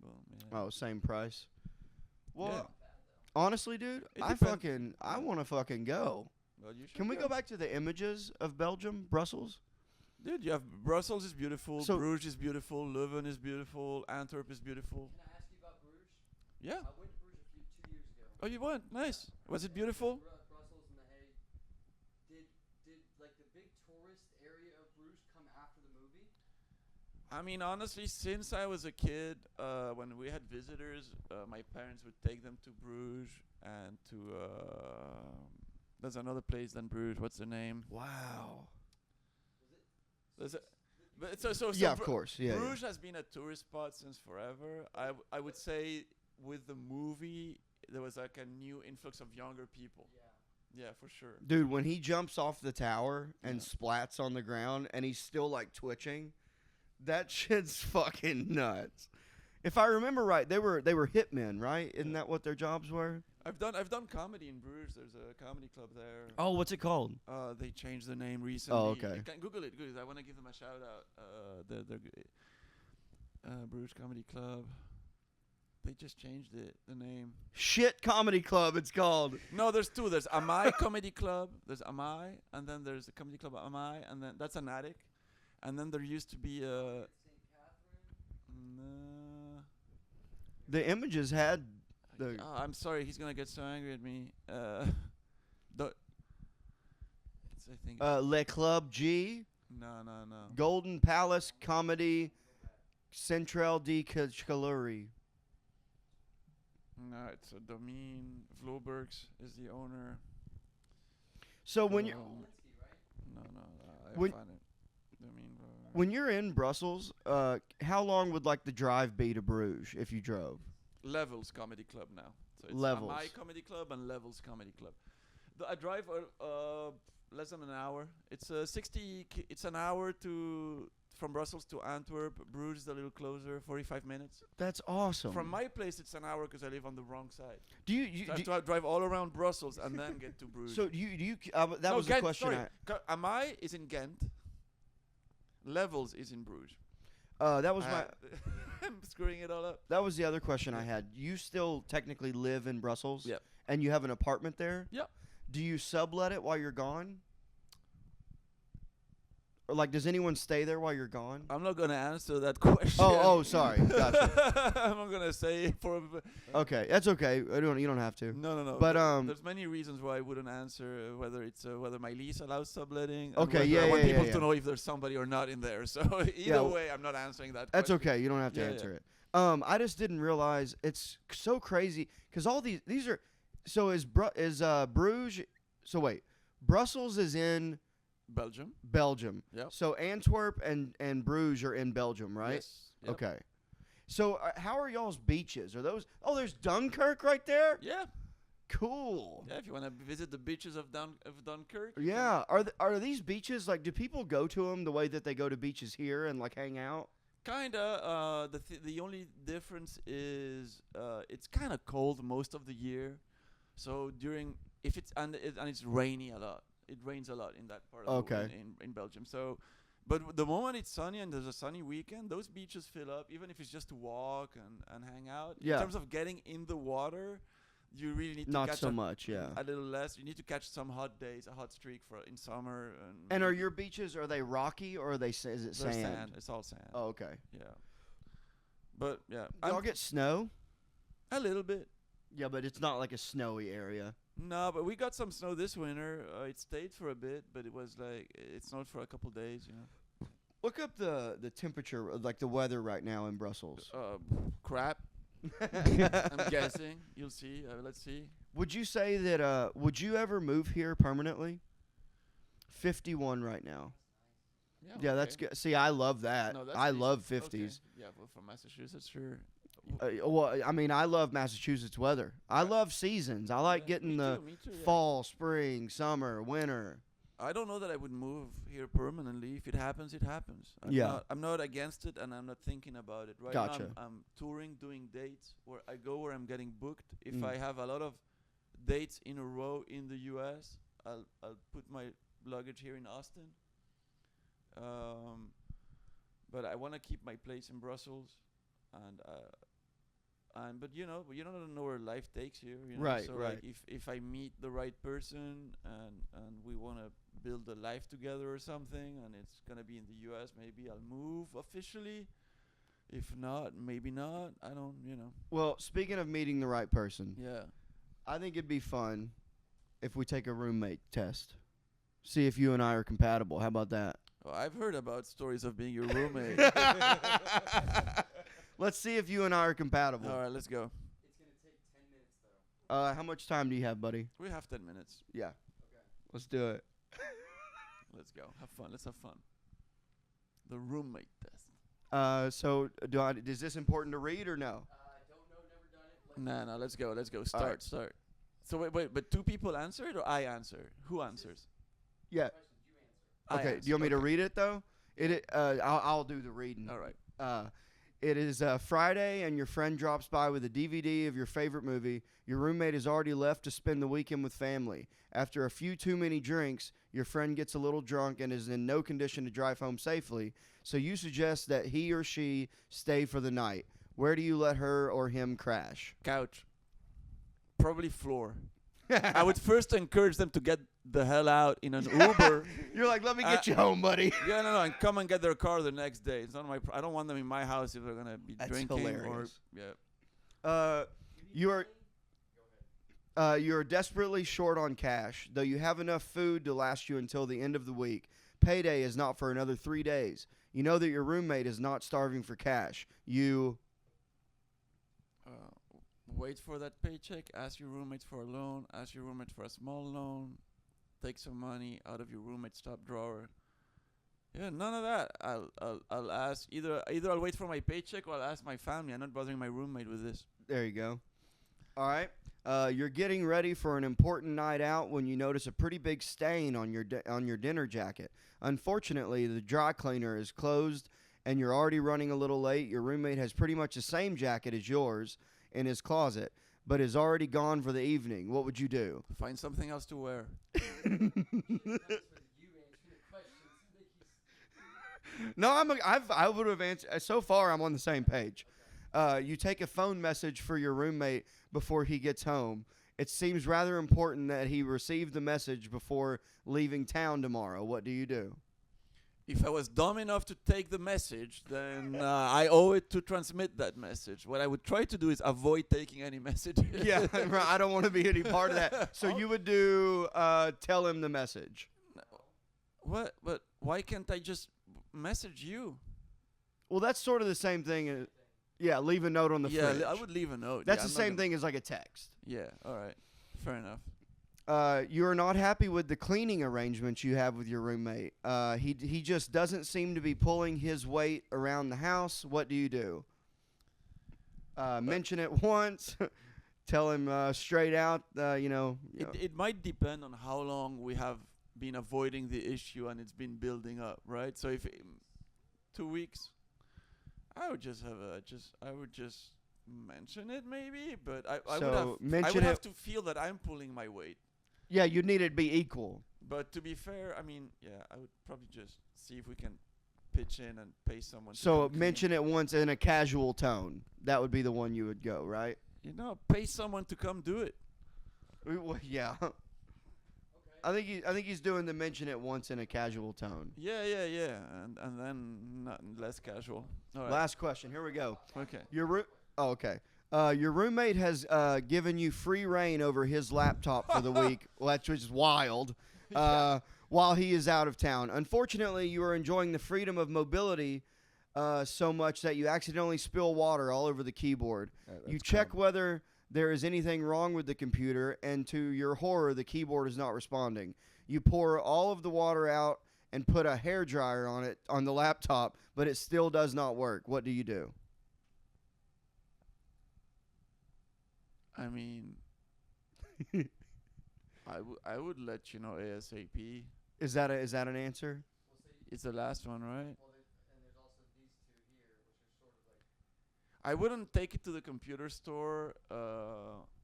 Boom. Yeah. Oh, same price. Well, Yeah. honestly, dude, It I depend- want to fucking go. Well, you should Can we go back to the images of Belgium, Brussels? Dude, you have Brussels is beautiful, So- Bruges is beautiful, Leuven is beautiful, Antwerp is beautiful. Can I ask you about Bruges? Yeah. I went to Bruges 2 years ago. Oh, you went. Nice. Was it beautiful? Brussels and The Hague. Did like the big tourist area of Bruges come after the movie? I mean, honestly, since I was a kid, when we had visitors, my parents would take them to Bruges and to there's another place than Bruges. What's the name? Wow. There's a, but so Yeah, of course. Yeah. Bruges has been a tourist spot since forever. I would say with the movie there was like a new influx of younger people. Yeah. Yeah, for sure. Dude, when he jumps off the tower and Yeah. splats on the ground and he's still like twitching, that shit's fucking nuts. If I remember right, they were hitmen, right? Isn't that what their jobs were? I've done comedy in Bruges. There's a comedy club there. Oh, what's it called? They changed the name recently. okay. You can Google it. I want to give them a shout out. Bruges Comedy Club. They just changed the name. Shit Comedy Club, it's called. No, there's two. There's Amai Comedy Club. There's Amai, and then there's the Comedy Club Amai, and then that's an attic. And then there used to be a. The images had the Oh, I'm sorry. He's gonna get so angry at me. It's I think. Le Club G, No. Golden Palace Comedy, Central de Calorie. No, it's a Domine. Vlobergs is the owner. So when you No, I When- find it. Domine. Vlobergs. when you're in Brussels, how long would like the drive be to Bruges if you drove? Levels Comedy Club now. So it's Levels. My Comedy Club and Levels Comedy Club. I drive less than an hour. It's 60. It's an hour to from Brussels to Antwerp. Bruges is a little closer, 45 minutes. That's awesome. From my place, it's an hour because I live on the wrong side. do you, So I do have to drive all around Brussels and then get to Bruges. so do you that No, was Ghent, the question sorry. Amai is in Ghent. Levels is in Bruges. that was my I'm screwing it all up. that was the other question I had. You still technically live in Brussels? Yep. And you have an apartment there? Yep. Do you sublet it while you're gone? Or like, does anyone stay there while you're gone? I'm not gonna answer that question. Oh, sorry. Gotcha. I'm not gonna say for. Okay, that's okay. You don't have to. No. But, there's many reasons why I wouldn't answer whether it's whether my lease allows subletting. and Okay, whether yeah, I want yeah, people yeah, to yeah. know if there's somebody or not in there. So either Yeah, way, I'm not answering that. That's question. okay. You don't have to Yeah, answer yeah. it. I just didn't realize it's so crazy because all these are. So is Bruges? So wait, Brussels is in Belgium. Belgium. Yep. So Antwerp and Bruges are in Belgium, right? Yes. Yep. Okay. So how are y'all's beaches? Are those? Oh, there's Dunkirk right there. Yeah. Cool. Yeah. If you want to visit the beaches of Dunkirk. Yeah. Are these beaches like? Do people go to them the way that they go to beaches here and like hang out? Kinda. The only difference is it's kind of cold most of the year. So if it's and it's rainy a lot. It rains a lot in that part of Okay. in Belgium. So, but the moment it's sunny and there's a sunny weekend, those beaches fill up. Even if it's just to walk and hang out. Yeah. In terms of getting in the water, you really need to Not catch so much. Yeah. a little less. You need to catch some hot days, a hot streak for in summer. And are your beaches? Are they rocky or are they? Is it they're sand? It's all sand. Oh, okay. Yeah. But yeah, Do y'all get snow? a little bit. Yeah, but it's not like a snowy area. No, but we got some snow this winter. It stayed for a bit, but it was like it snowed for a couple days. Look up the temperature, like the weather right now in Brussels. Crap. I'm guessing. You'll see. Let's see. Would you say that? Would you ever move here permanently? 51 right now. Yeah, that's okay. good. See, I love that. No, that's I decent. love Okay. 50s. Yeah, well, from Massachusetts, sure. Well, I mean, I love Massachusetts weather. I love seasons. I like Yeah, getting me the too, me too, yeah. fall, spring, summer, winter. I don't know that I would move here permanently. If it happens, it happens. Yeah. I'm not against it, and I'm not thinking about it. Right Gotcha. now, I'm touring, doing dates where I go where I'm getting booked. If Mm. I have a lot of dates in a row in the U.S., I'll put my luggage here in Austin. But I want to keep my place in Brussels, but you don't know where life takes you. Right, So right. like if I meet the right person and we want to build a life together or something, and it's gonna be in the U.S., maybe I'll move officially. If not, maybe not. I don't. Well, speaking of meeting the right person, Yeah. I think it'd be fun if we take a roommate test. See if you and I are compatible. How about that? Well, I've heard about stories of being your roommate. Let's see if you and I are compatible. All right, let's go. It's gonna take 10 minutes though. How much time do you have, buddy? We have 10 minutes. Yeah. Okay. Let's do it. Let's go. Have fun. Let's have fun. The roommate test. So is this important to read or no? Don't know, never done it. No, let's go. Let's go. right. Start. So wait, but two people answer it or I answer? Who answers? Yeah. Question, you answer. I Okay. answer. Do you want me to Okay. read it though? I'll do the reading. All right. It is Friday, and your friend drops by with a DVD of your favorite movie. Your roommate has already left to spend the weekend with family. After a few too many drinks, your friend gets a little drunk and is in no condition to drive home safely. So you suggest that he or she stay for the night. Where do you let her or him crash? Couch. Probably floor. I would first encourage them to get the hell out in an Uber. You're like, let me get you home, buddy. Yeah, no, and come and get their car the next day. It's not I don't want them in my house if they're gonna be That's drinking hilarious. or yeah. You're desperately short on cash, though you have enough food to last you until the end of the week. Payday is not for another 3 days. You know that your roommate is not starving for cash. You Wait for that paycheck. Ask your roommates for a loan. Ask your roommate for a small loan. Take some money out of your roommate's top drawer. Yeah, none of that. I'll ask either I'll wait for my paycheck or I'll ask my family. I'm not bothering my roommate with this. There you go. All right. You're getting ready for an important night out when you notice a pretty big stain on your dinner jacket. Unfortunately, the dry cleaner is closed and you're already running a little late. Your roommate has pretty much the same jacket as yours in his closet, but is already gone for the evening. What would you do? Find something else to wear. No, I would have answered. So far, I'm on the same page. You take a phone message for your roommate before he gets home. It seems rather important that he receive the message before leaving town tomorrow. What do you do? If I was dumb enough to take the message, then I owe it to transmit that message. What I would try to do is avoid taking any messages. Yeah, right, I don't want to be any part of that. So you would do tell him the message. What? But why can't I just message you? Well, that's sort of the same thing. Yeah, leave a note on the fridge. I would leave a note. That's Yeah, the I'm not same thing as like a text. Yeah, all right. Fair enough. You are not happy with the cleaning arrangements you have with your roommate. He just doesn't seem to be pulling his weight around the house. What do you do? Mention it once. Tell him straight out. It might depend on how long we have been avoiding the issue and it's been building up, right? So if 2 weeks, I would just mention it maybe, but I would have to feel that I'm pulling my weight. Yeah, you'd need it to be equal. But to be fair, I mean, yeah, I would probably just see if we can pitch in and pay someone. So mention it once in a casual tone. That would be the one you would go, right? Pay someone to come do it. Well, yeah. I think he's doing the mention it once in a casual tone. Yeah, and then not less casual. All right. Last question. Here we go. Okay. Okay. Your roommate has given you free reign over his laptop for the week, which is wild, while he is out of town. Unfortunately, you are enjoying the freedom of mobility so much that you accidentally spill water all over the keyboard. You check whether there is anything wrong with the computer, and to your horror, the keyboard is not responding. You pour all of the water out and put a hairdryer on the laptop, but it still does not work. What do you do? I mean, I would let you know ASAP. Is that an answer? It's the last one, right? I wouldn't take it to the computer store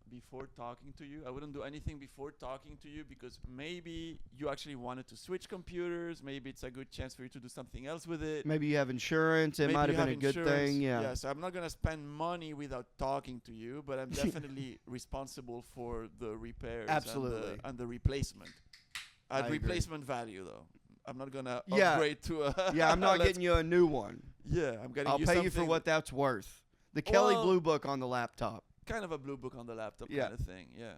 before talking to you. I wouldn't do anything before talking to you because maybe you actually wanted to switch computers. Maybe it's a good chance for you to do something else with it. Maybe you have insurance. It might have been a good thing. Yeah. Yeah, so I'm not going to spend money without talking to you, but I'm definitely responsible for the repairs Absolutely. and the replacement. I At agree. replacement value, though. I'm not going to upgrade to a... Yeah, I'm not getting you a new one. Yeah, I'm getting I'll you pay you for something what that's worth. The Kelly Well- Blue Book on the laptop. kind of a blue book on the laptop Yeah. kind of thing. Yeah.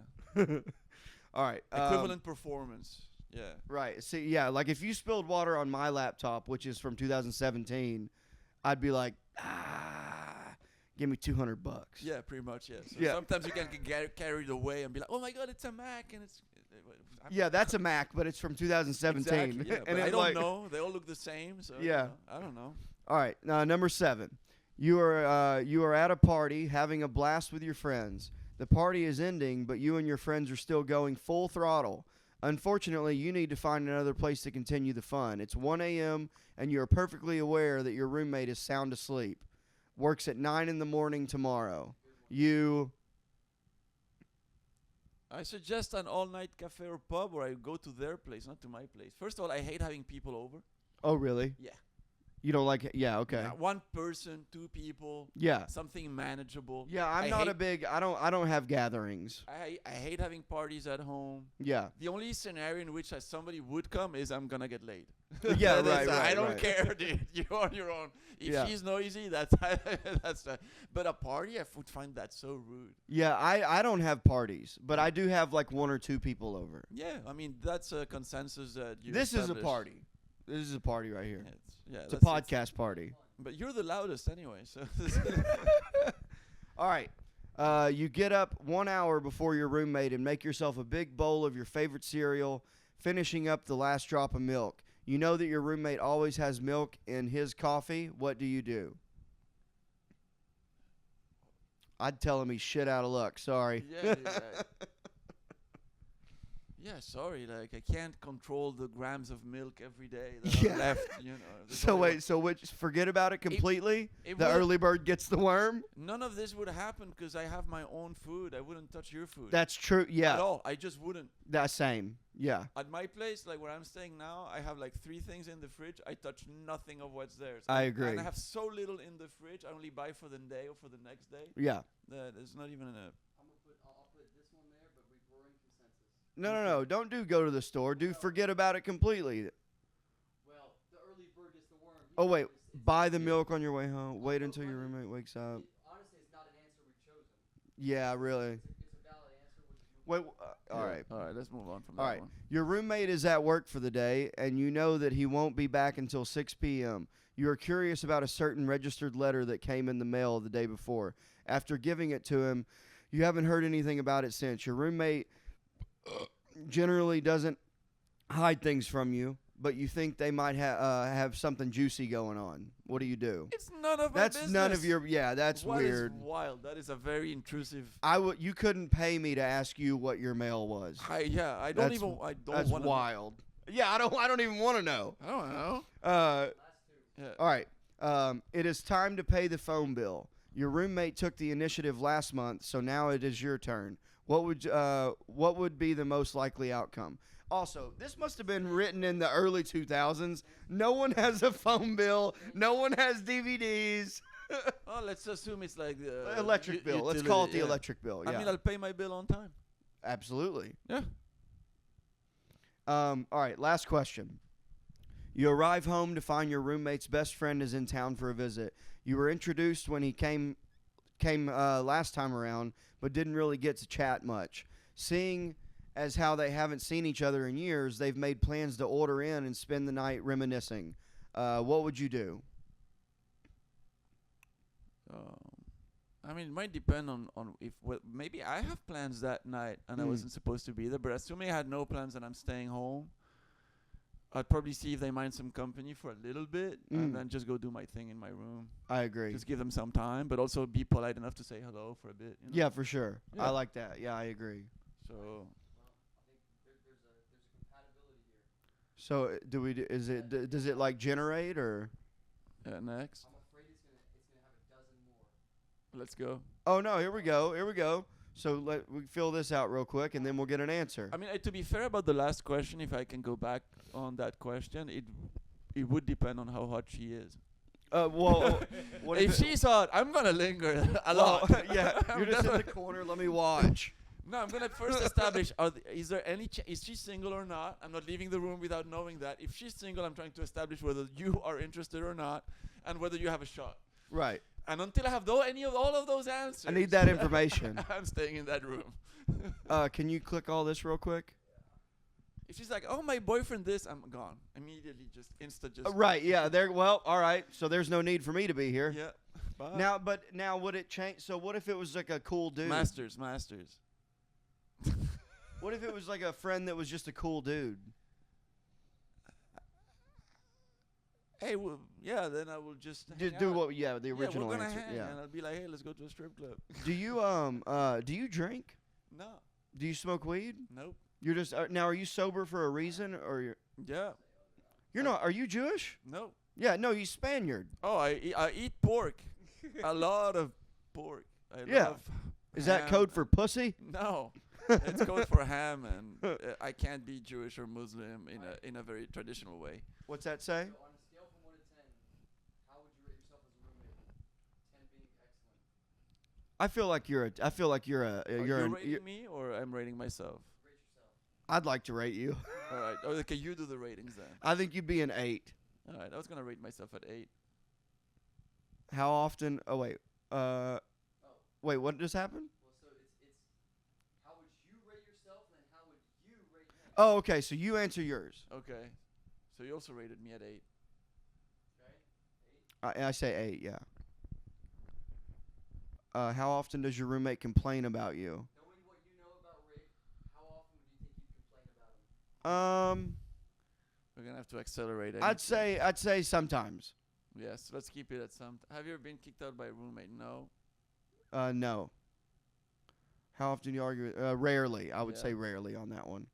All right. Equivalent performance. Yeah. Right. See, yeah, like if you spilled water on my laptop, which is from 2017, I'd be like, give me $200. Yeah, pretty much, yes. So Yeah. sometimes you can get carried away and be like, oh my God, it's a Mac. And it's... Yeah, that's a Mac, but it's from 2017. Exactly, yeah, and but I it's don't like, know. They all look the same. So Yeah. I don't know. All right. Number 7. You are at a party having a blast with your friends. The party is ending, but you and your friends are still going full throttle. Unfortunately, you need to find another place to continue the fun. It's 1 a.m., and you are perfectly aware that your roommate is sound asleep. Works at 9 in the morning tomorrow. I suggest an all-night cafe or pub where I go to their place, not to my place. First of all, I hate having people over. Oh, really? Yeah. You don't like it? Yeah, okay. Yeah, one person, 2 people, Yeah. something manageable. Yeah, I don't have gatherings. I hate having parties at home. Yeah. The only scenario in which somebody would come is I'm gonna get laid. Yeah, That is, right, I don't right. care, dude. You're on your own. If Yeah. she's noisy, that's but a party, I would find that so rude. Yeah, I don't have parties, but I do have like 1 or 2 people over. Yeah, I mean that's a consensus that you. This is a established. party. This is a party right here. It's It's a podcast party. But you're the loudest anyway, so. All right. You get up 1 hour before your roommate and make yourself a big bowl of your favorite cereal, finishing up the last drop of milk. You know that your roommate always has milk in his coffee. What do you do? I'd tell him he's shit out of luck. Sorry. Yeah, yeah, sorry, like I can't control the grams of milk every day that Yeah. are left, you know. There's So only wait, so which forget about it completely? it The would- early bird gets the worm? none of this would happen because I have my own food. I wouldn't touch your food That's true. at Yeah. all. I just wouldn't. That same. Yeah. At my place, like where I'm staying now, I have like 3 things in the fridge. I touch nothing of what's there. I And agree. I have so little in the fridge. I only buy for the day or for the next day. Yeah. That there's not even a. I'll put this one there, but we're in consensus. No. Don't do go to the store. Do forget about it completely. Well, the early bird gets the worm. Oh, wait. Buy the milk on your way home. Wait until your roommate wakes up. Honestly, it's not an answer we've chosen. Yeah, really. It's a valid answer. We'll just move Wait. on. All right. All right, let's move on from All that right. one. Your roommate is at work for the day, and you know that he won't be back until 6 p.m. You are curious about a certain registered letter that came in the mail the day before. After giving it to him, you haven't heard anything about it since. Your roommate generally doesn't hide things from you, but you think they might have something juicy going on. What do you do? It's none of my That's business. none of your. Yeah, that's What is weird. wild. That is a very intrusive. You couldn't pay me to ask you what your mail was. I don't That's- even. I don't That's want to. wild. Yeah, I don't even want to know. I don't know. Last two. Yeah. All right. It is time to pay the phone bill. Your roommate took the initiative last month, so now it is your turn. What would be the most likely outcome? Also, this must have been written in the early 2000s. No one has a phone bill. No one has DVDs. Oh, let's assume it's like the Electric bill. Let's call it the yeah. electric bill. Yeah, I mean, I'll pay my bill on time. absolutely. Yeah. All right, last question. You arrive home to find your roommate's best friend is in town for a visit. You were introduced when he came last time around, but didn't really get to chat much. Seeing as how they haven't seen each other in years, they've made plans to order in and spend the night reminiscing. What would you do? I mean, it might depend on if maybe I have plans that night and I Mm. wasn't supposed to be there. But assuming I had no plans and I'm staying home, I'd probably see if they mind some company for a little bit Mm. and then just go do my thing in my room. I agree. Just give them some time, but also be polite enough to say hello for a bit. You know? Yeah, for sure. Yeah. I like that. Yeah, I agree. So Well, I think there's a compatibility here. So does it like generate or? next, I'm afraid it's gonna have a dozen more. let's go. Oh no, here we go. So we fill this out real quick and then we'll get an answer. I mean, to be fair about the last question, if I can go back on that question, it would depend on how hot she is. Well, what If it- she's hot, I'm gonna linger a well, lot. yeah, I'm you're just in the definitely- corner. Let me watch. No, I'm gonna first establish: is there any? Is she single or not? I'm not leaving the room without knowing that. If she's single, I'm trying to establish whether you are interested or not, and whether you have a shot. Right. And until I have all of those answers, I need that information. I'm staying in that room. Can you click all this real quick? If she's like, "Oh, my boyfriend," this, I'm gone immediately. Just Right. Yeah. There. Well. All right. So there's no need for me to be here. Yeah. Bye. Now, would it change? So what if it was like a cool dude? Masters. What if it was like a friend that was just a cool dude? Hey, well, yeah. Then I will just Just hang do out. what? Yeah, the original we're gonna answer. hang, Yeah. and I'll be like, "Hey, let's go to a strip club." Do you drink? No. Do you smoke weed? Nope. You're just now. Are you sober for a reason, or Yeah. you're not? Are you Jewish? Nope. Yeah. No, you Spaniard. Oh, I eat pork. A lot of pork. I Yeah. love Is that ham. code for pussy? No. It's code for ham, and I can't be Jewish or Muslim in a very traditional way. What's that say? So on a scale from 1 to 10, how would you rate yourself as a roommate? 10 being excellent. I feel like you're a. Are You're you an, rating me or I'm rating myself? Rate yourself. I'd like to rate you. All right. Oh, okay, you do the ratings then. I think you'd be an 8. All right. I was gonna rate myself at 8. How often? Oh wait. Wait. What just happened? Well, so it's how would you rate yourself, and then how would you rate him? Oh, okay. So you answer yours. Okay. So you also rated me at 8. Okay. I say 8. Yeah. How often does your roommate complain about you? Knowing what you know about Rick, how often would you think you'd complain about him? We're gonna have to accelerate. I'd say sometimes. Yes. Let's keep it at some. Have you ever been kicked out by a roommate? No. No. How often do you argue? Rarely. I would Yeah. say rarely on that one.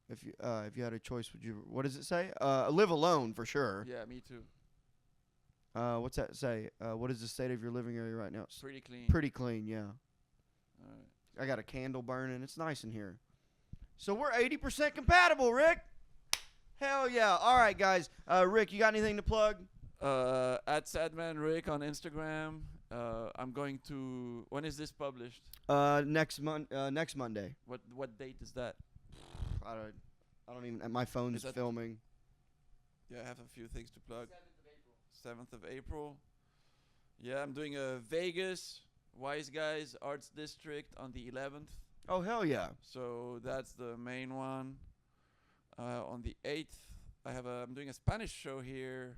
If you had a choice, would you? What does it say? Live alone for sure. Yeah, me too. What's that say? What is the state of your living area right now? It's Pretty clean. pretty clean. Yeah. Alright. I got a candle burning. It's nice in here. So we're 80% compatible, Rick. Hell yeah. All right, guys. Rick, you got anything to plug? At Sadman Rick on Instagram. I'm going to. When is this published? Next Monday. What date is that? I don't even. My phone's Is that- filming. Yeah, I have a few things to plug. 7th of April. 7th of April. Yeah, I'm doing a Vegas Wise Guys Arts District on the 11th. Oh hell yeah. So that's the main one. On the 8th, I'm doing a Spanish show here,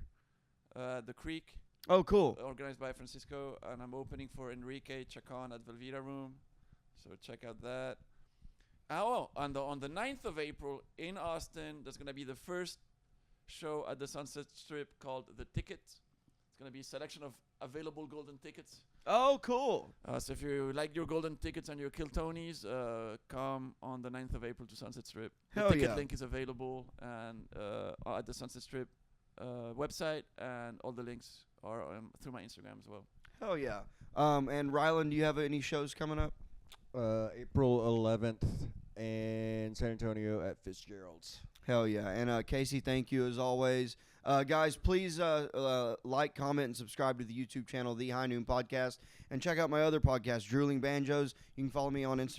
The Creek, Oh cool. organized by Francisco, and I'm opening for Enrique Chacon at Velveeta Room. So check out that. On the 9th of April in Austin, there's gonna be the first show at the Sunset Strip called The Ticket. It's gonna be a selection of available golden tickets. Oh cool. So if you like your golden tickets and your Kiltonies, come on the 9th of April to Sunset Strip. Hell The ticket yeah. link is available and at the Sunset Strip website, and all the links are through my Instagram as well. Hell yeah. And Rylan, do you have any shows coming up? April 11th in San Antonio at Fitzgerald's. Hell yeah. And Casey, thank you as always. Guys, please like, comment, and subscribe to the YouTube channel, The High Noon Podcast. And check out my other podcast, Drooling Banjos. You can follow me on Instagram.